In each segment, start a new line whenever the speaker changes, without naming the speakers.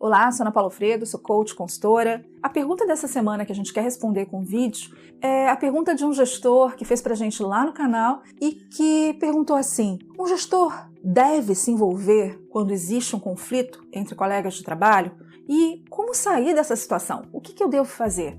Olá, sou Ana Paula Fredo, sou coach, consultora. A pergunta dessa semana que a gente quer responder com vídeo é a pergunta de um gestor que fez pra gente lá no canal e que perguntou assim: um gestor deve se envolver quando existe um conflito entre colegas de trabalho? E como sair dessa situação? O que eu devo fazer?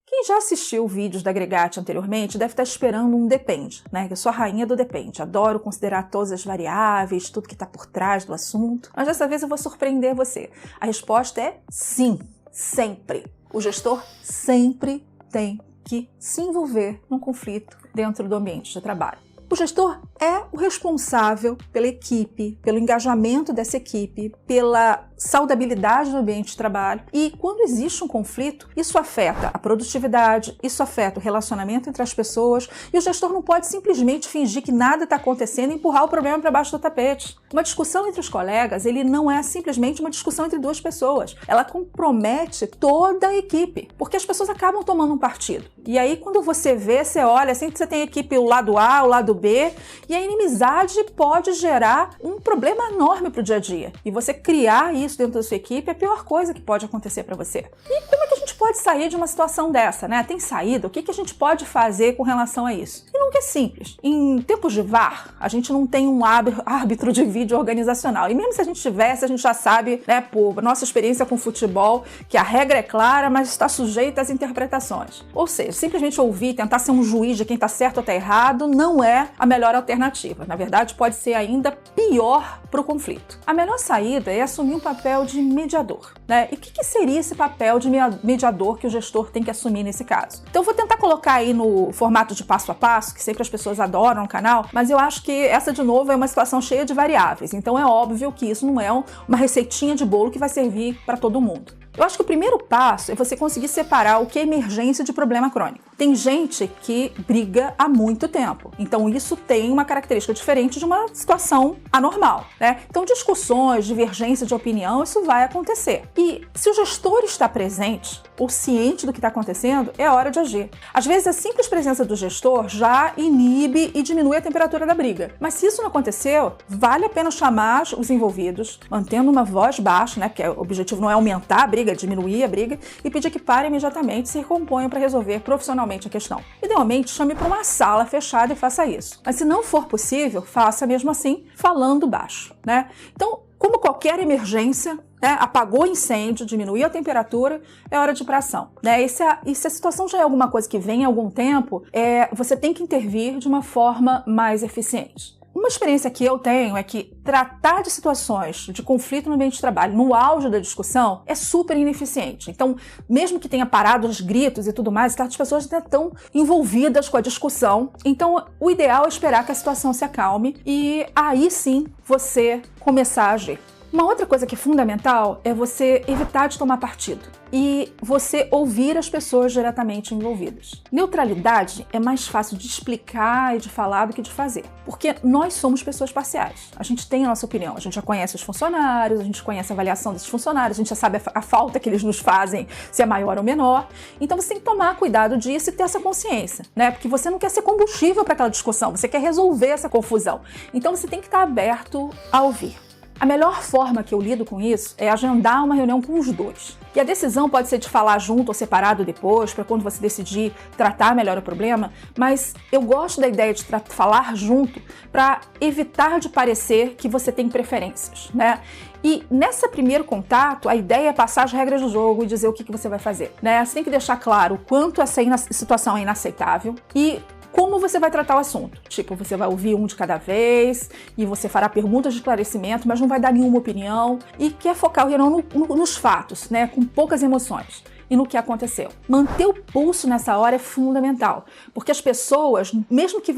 Quem já assistiu vídeos da Agregate anteriormente deve estar esperando um depende, né? Que eu sou a rainha do depende. Adoro considerar todas as variáveis, tudo que está por trás do assunto. Mas dessa vez eu vou surpreender você. A resposta é sim, sempre. O gestor sempre tem que se envolver num conflito dentro do ambiente de trabalho. O gestor é o responsável pela equipe, pelo engajamento dessa equipe, pela saudabilidade do ambiente de trabalho. E quando existe um conflito, isso afeta a produtividade, isso afeta o relacionamento entre as pessoas, e o gestor não pode simplesmente fingir que nada está acontecendo e empurrar o problema para baixo do tapete. Uma discussão entre os colegas, ele não é simplesmente uma discussão entre duas pessoas. Ela compromete toda a equipe, porque as pessoas acabam tomando um partido. E aí, quando você vê, você olha, assim que você tem a equipe o lado A, o lado B, e a inimizade pode gerar um problema enorme para o dia a dia. E você criar isso dentro da sua equipe é a pior coisa que pode acontecer para você. E como é que a gente pode sair de uma situação dessa, né? Tem saída? O que a gente pode fazer com relação a isso? E nunca é simples. Em tempos de VAR, a gente não tem um árbitro de vídeo organizacional. E mesmo se a gente tivesse, a gente já sabe, né, por nossa experiência com futebol, que a regra é clara, mas está sujeita às interpretações. Ou seja, simplesmente ouvir, tentar ser um juiz de quem está certo ou está errado, não é a melhor alternativa. Na verdade, pode ser ainda pior para o conflito. A melhor saída é assumir um papel de mediador, né? E o que seria esse papel de mediador que o gestor tem que assumir nesse caso? Então eu vou tentar colocar aí no formato de passo a passo, que sempre as pessoas adoram no canal, mas eu acho que essa, de novo, é uma situação cheia de variáveis. Então é óbvio que isso não é uma receitinha de bolo que vai servir para todo mundo. Eu acho que o primeiro passo é você conseguir separar o que é emergência de problema crônico. Tem gente que briga há muito tempo, então isso tem uma característica diferente de uma situação anormal, né? Então discussões, divergência de opinião, isso vai acontecer. E se o gestor está presente ou ciente do que está acontecendo, é hora de agir. Às vezes a simples presença do gestor já inibe e diminui a temperatura da briga. Mas se isso não aconteceu, vale a pena chamar os envolvidos, mantendo uma voz baixa, né? Porque o objetivo não é aumentar a briga, diminuir a briga, e pedir que parem imediatamente e se recomponham para resolver profissionalmente a questão. Idealmente, chame para uma sala fechada e faça isso. Mas se não for possível, faça mesmo assim, falando baixo, né? Então, como qualquer emergência, né, apagou o incêndio, diminuiu a temperatura, é hora de ir para ação, né? E se a situação já é alguma coisa que vem há algum tempo, você tem que intervir de uma forma mais eficiente. Uma experiência que eu tenho é que tratar de situações de conflito no ambiente de trabalho no auge da discussão é super ineficiente. Então, mesmo que tenha parado os gritos e tudo mais, as pessoas ainda estão envolvidas com a discussão. Então, o ideal é esperar que a situação se acalme e aí sim você começar a agir. Uma outra coisa que é fundamental é você evitar de tomar partido e você ouvir as pessoas diretamente envolvidas. Neutralidade é mais fácil de explicar e de falar do que de fazer, porque nós somos pessoas parciais. A gente tem a nossa opinião, a gente já conhece os funcionários, a gente conhece a avaliação desses funcionários, a gente já sabe a falta que eles nos fazem, se é maior ou menor. Então você tem que tomar cuidado disso e ter essa consciência, né? Porque você não quer ser combustível para aquela discussão, você quer resolver essa confusão. Então você tem que estar aberto a ouvir. A melhor forma que eu lido com isso é agendar uma reunião com os dois. E a decisão pode ser de falar junto ou separado depois, para quando você decidir tratar melhor o problema, mas eu gosto da ideia de falar junto para evitar de parecer que você tem preferências, né? E nesse primeiro contato, a ideia é passar as regras do jogo e dizer o que você vai fazer, né? Você tem que deixar claro o quanto essa situação é inaceitável e como você vai tratar o assunto. Tipo, você vai ouvir um de cada vez e você fará perguntas de esclarecimento, mas não vai dar nenhuma opinião e quer focar o reunião nos fatos, né, com poucas emoções. E no que aconteceu. Manter o pulso nessa hora é fundamental, porque as pessoas, mesmo que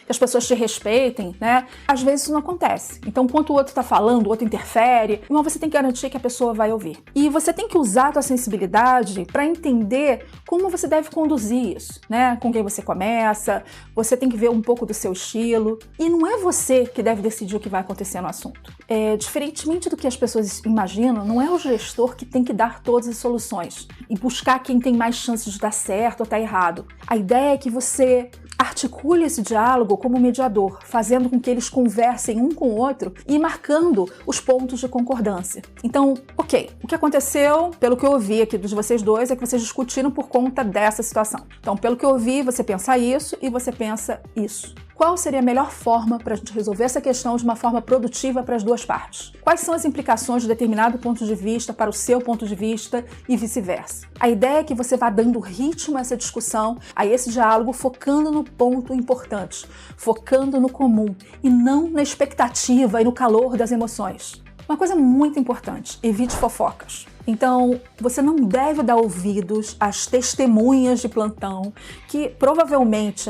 as pessoas te respeitem, né, às vezes isso não acontece. Então, enquanto o outro está falando, o outro interfere, mas você tem que garantir que a pessoa vai ouvir. E você tem que usar a tua sensibilidade para entender como você deve conduzir isso, né? Com quem você começa, você tem que ver um pouco do seu estilo, e não é você que deve decidir o que vai acontecer no assunto. Diferentemente do que as pessoas imaginam, não é o gestor que tem que dar todas as soluções. e buscar quem tem mais chances de dar certo ou estar errado. A ideia é que você articule esse diálogo como mediador, fazendo com que eles conversem um com o outro e marcando os pontos de concordância. Então, ok, o que aconteceu, pelo que eu ouvi aqui de vocês dois, é que vocês discutiram por conta dessa situação. Então, pelo que eu ouvi, você pensa isso e você pensa isso. Qual seria a melhor forma para a gente resolver essa questão de uma forma produtiva para as duas partes? Quais são as implicações de determinado ponto de vista para o seu ponto de vista e vice-versa? A ideia é que você vá dando ritmo a essa discussão, a esse diálogo, focando no ponto importante, focando no comum e não na expectativa e no calor das emoções. Uma coisa muito importante, evite fofocas. Então, você não deve dar ouvidos às testemunhas de plantão que provavelmente,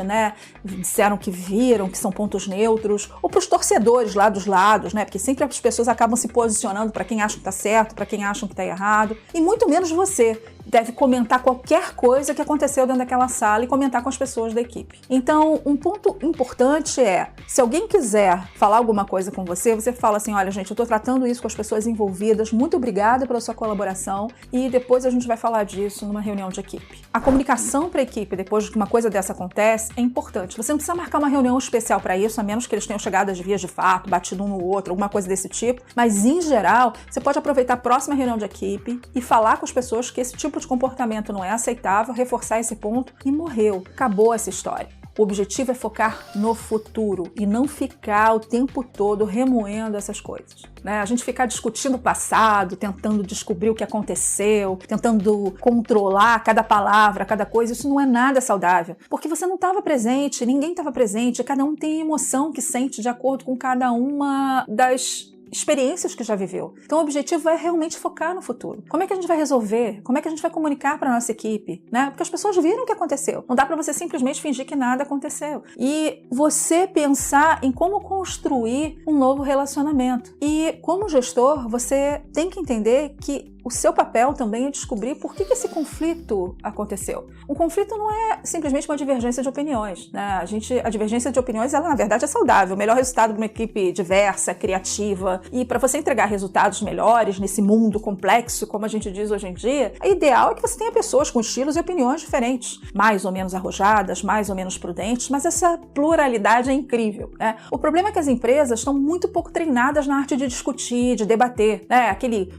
disseram que viram, que são pontos neutros, ou para os torcedores lá dos lados, porque sempre as pessoas acabam se posicionando para quem acha que está certo, para quem acha que está errado, e muito menos você deve comentar qualquer coisa que aconteceu dentro daquela sala e comentar com as pessoas da equipe. Então, um ponto importante é, se alguém quiser falar alguma coisa com você, você fala assim, olha gente, eu estou tratando isso com as pessoas envolvidas, muito obrigada pela sua colaboração e depois a gente vai falar disso numa reunião de equipe. A comunicação para a equipe, depois de que uma coisa dessa acontece, é importante. Você não precisa marcar uma reunião especial para isso, a menos que eles tenham chegado às vias de fato, batido um no outro, alguma coisa desse tipo, mas em geral, você pode aproveitar a próxima reunião de equipe e falar com as pessoas que esse tipo de comportamento não é aceitável, reforçar esse ponto e morreu. Acabou essa história. O objetivo é focar no futuro e não ficar o tempo todo remoendo essas coisas. A gente ficar discutindo o passado, tentando descobrir o que aconteceu, tentando controlar cada palavra, cada coisa, isso não é nada saudável. Porque você não estava presente, ninguém estava presente, cada um tem emoção que sente de acordo com cada uma das experiências que já viveu. Então o objetivo é realmente focar no futuro. Como é que a gente vai resolver? Como é que a gente vai comunicar para a nossa equipe? Porque as pessoas viram o que aconteceu. Não dá para você simplesmente fingir que nada aconteceu. E você pensar em como construir um novo relacionamento. E como gestor, você tem que entender que o seu papel também é descobrir por que esse conflito aconteceu. Um conflito não é simplesmente uma divergência de opiniões. A divergência de opiniões, ela na verdade é saudável. O melhor resultado de uma equipe diversa, criativa, e para você entregar resultados melhores nesse mundo complexo, como a gente diz hoje em dia, o ideal é que você tenha pessoas com estilos e opiniões diferentes, mais ou menos arrojadas, mais ou menos prudentes, mas essa pluralidade é incrível. O problema é que as empresas estão muito pouco treinadas na arte de discutir, de debater.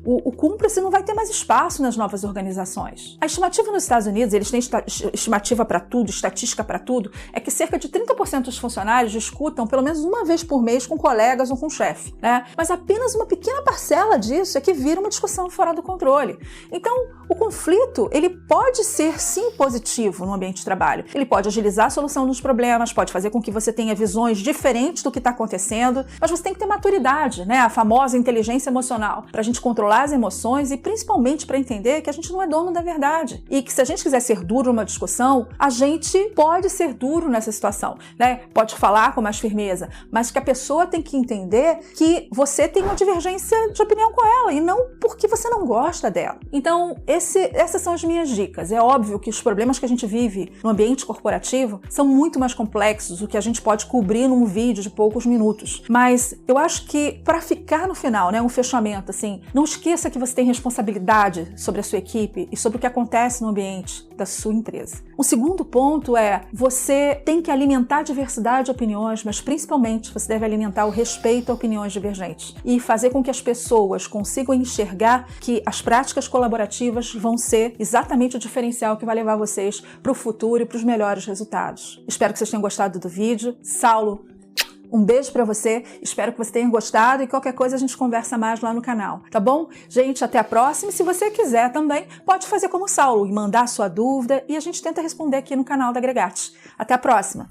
O cúmplice não vai ter mais espaço nas novas organizações. A estimativa nos Estados Unidos, eles têm estimativa para tudo, estatística para tudo, é que cerca de 30% dos funcionários discutam pelo menos uma vez por mês com colegas ou com o chefe. Mas apenas uma pequena parcela disso é que vira uma discussão fora do controle. Então, o conflito, ele pode ser sim positivo no ambiente de trabalho. Ele pode agilizar a solução dos problemas, pode fazer com que você tenha visões diferentes do que está acontecendo, mas você tem que ter maturidade, a famosa inteligência emocional, para a gente controlar as emoções e principalmente para entender que a gente não é dono da verdade. E que se a gente quiser ser duro numa discussão, a gente pode ser duro nessa situação, Pode falar com mais firmeza, mas que a pessoa tem que entender que você tem uma divergência de opinião com ela e não porque você não gosta dela. Então, essas são as minhas dicas. É óbvio que os problemas que a gente vive no ambiente corporativo são muito mais complexos do que a gente pode cobrir num vídeo de poucos minutos. Mas eu acho que para ficar no final, um fechamento, não esqueça que você tem responsabilidade sobre a sua equipe e sobre o que acontece no ambiente da sua empresa. O segundo ponto é, você tem que alimentar a diversidade de opiniões, mas principalmente você deve alimentar o respeito a opiniões divergentes e fazer com que as pessoas consigam enxergar que as práticas colaborativas vão ser exatamente o diferencial que vai levar vocês para o futuro e para os melhores resultados. Espero que vocês tenham gostado do vídeo. Saulo, um beijo pra você, espero que você tenha gostado e qualquer coisa a gente conversa mais lá no canal, tá bom? Gente, até a próxima e se você quiser também, pode fazer como o Saulo e mandar a sua dúvida e a gente tenta responder aqui no canal da Agregate. Até a próxima!